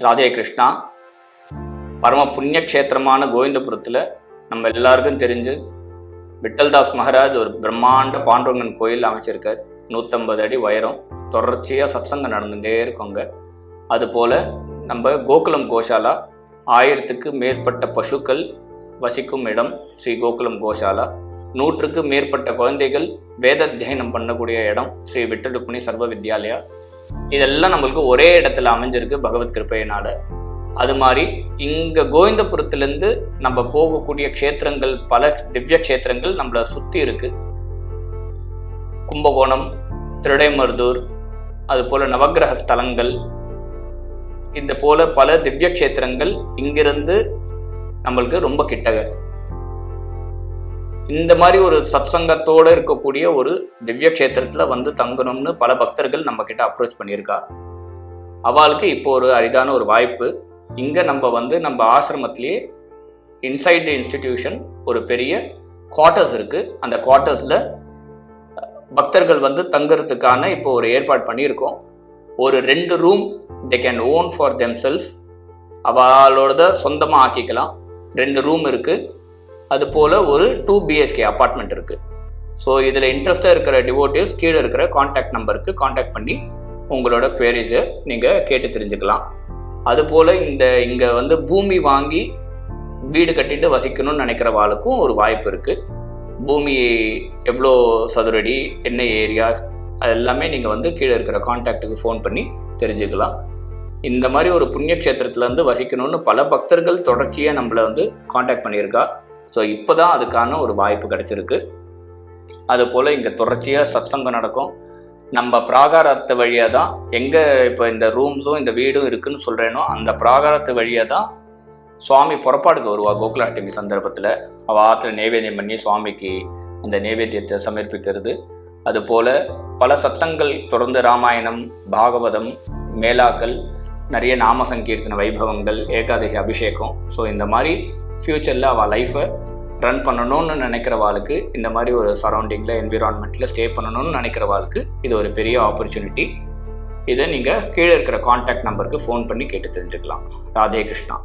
ராதே கிருஷ்ணா. பரம புண்ணிய கஷேத்திரமான கோவிந்தபுரத்தில் நம்ம எல்லாருக்கும் தெரிஞ்சு விட்டல்தாஸ் மகாராஜ் ஒரு பிரம்மாண்ட பாண்டுரங்கன் கோயில் அமைச்சிருக்கார். 150 அடி உயரம், தொடர்ச்சியாக சத்சங்கம் நடந்துகிட்டே இருக்கோங்க. அதுபோல் நம்ம கோகுலம் கோஷாலா, 1000க்கு மேற்பட்ட பசுக்கள் வசிக்கும் இடம் ஸ்ரீ கோகுலம் கோஷாலா. 100க்கு மேற்பட்ட குழந்தைகள் வேத அத்தியனம் பண்ணக்கூடிய இடம் ஸ்ரீ விட்டல் ருக்மிணி சர்வ வித்யாலயா. இதெல்லாம் நம்மளுக்கு ஒரே இடத்துல அமைஞ்சிருக்கு பகவத் கிருப்பையினால. அது மாதிரி இங்கே கோவிந்தபுரத்துலேருந்து நம்ம போகக்கூடிய க்ஷேத்திரங்கள், பல திவ்ய க்ஷேத்திரங்கள் நம்மளை சுற்றி இருக்கு. கும்பகோணம், திருடைமருதூர், அது போல நவக்கிரக ஸ்தலங்கள், இந்த போல பல திவ்ய க்ஷேத்திரங்கள் இங்கிருந்து நம்மளுக்கு ரொம்ப கிட்டக. இந்த மாதிரி ஒரு சத்சங்கத்தோடு இருக்கக்கூடிய ஒரு திவ்ய க்ஷேத்திரத்தில் வந்து தங்கணும்னு பல பக்தர்கள் நம்ம கிட்ட அப்ரோச் பண்ணியிருக்கா. அவளுக்கு இப்போ ஒரு அரிதான ஒரு வாய்ப்பு. இங்கே நம்ம ஆசிரமத்திலேயே இன்சைட் தி இன்ஸ்டிடியூஷன் ஒரு பெரிய குவார்ட்டர்ஸ் இருக்குது. அந்த குவார்ட்டர்ஸில் பக்தர்கள் வந்து தங்குறதுக்கான இப்போ ஒரு ஏற்பாடு பண்ணியிருக்கோம். ஒரு 2 room they can own for themself, அவளோட சொந்தமாக ஆக்கிக்கலாம். 2 ரூம் இருக்குது. அது போல் ஒரு 2 BHK அப்பார்ட்மெண்ட் இருக்குது. ஸோ இதில் இன்ட்ரெஸ்டாக இருக்கிற டிவோட்டிவ்ஸ் கீழே இருக்கிற காண்டாக்ட் நம்பருக்கு காண்டாக்ட் பண்ணி உங்களோட குவரிஸை நீங்கள் கேட்டு தெரிஞ்சுக்கலாம். அதுபோல் இங்கே வந்து பூமி வாங்கி வீடு கட்டிட்டு வசிக்கணும்னு நினைக்கிறவாளுக்கும் ஒரு வாய்ப்பு இருக்குது. பூமி எவ்வளோ சதுரடி, என்ன ஏரியாஸ், அது எல்லாமே நீங்கள் வந்து கீழே இருக்கிற காண்டாக்டுக்கு ஃபோன் பண்ணி தெரிஞ்சுக்கலாம். இந்த மாதிரி ஒரு புண்ணிய க்ஷேத்திரத்துலேருந்து வசிக்கணும்னு பல பக்தர்கள் தொடர்ச்சியாக நம்மளை வந்து காண்டாக்ட் பண்ணியிருக்கா. ஸோ இப்போ தான் அதுக்கான ஒரு வாய்ப்பு கிடச்சிருக்கு. அதுபோல் இங்கே தொடர்ச்சியாக சத்சங்கம் நடக்கும். நம்ம பிராகாரத்து வழியாக தான், எங்கே இப்போ இந்த ரூம்ஸும் இந்த வீடும் இருக்குதுன்னு சொல்கிறேனோ அந்த பிராகாரத்து வழியாக தான் சுவாமி புறப்பாடுக்கு வருவா. கோகுலாஷ்டமி சந்தர்ப்பத்தில் அவள் ஆற்றுல நைவேத்தியம் பண்ணி சுவாமிக்கு அந்த நைவேத்தியத்தை சமர்ப்பிக்கிறது. அதுபோல் பல சத்சங்கள் தொடர்ந்து ராமாயணம், பாகவதம், மேலாக்கள், நிறைய நாம சங்கீர்த்தன வைபவங்கள், ஏகாதசி அபிஷேகம். ஸோ இந்த மாதிரி ஃப்யூச்சரில் அவள் லைஃப்பை ரன் பண்ணணும்னு நினைக்கிறவாளுக்கு, இந்த மாதிரி ஒரு சரௌண்டிங்கில், என்விரான்மெண்ட்டில் ஸ்டே பண்ணணும்னு நினைக்கிறவாளுக்கு இது ஒரு பெரிய ஆப்பர்ச்சுனிட்டி. இதை நீங்கள் கீழே இருக்கிற காண்டாக்ட் நம்பருக்கு ஃபோன் பண்ணி கேட்டு தெரிஞ்சுக்கலாம். ராதே கிருஷ்ணா.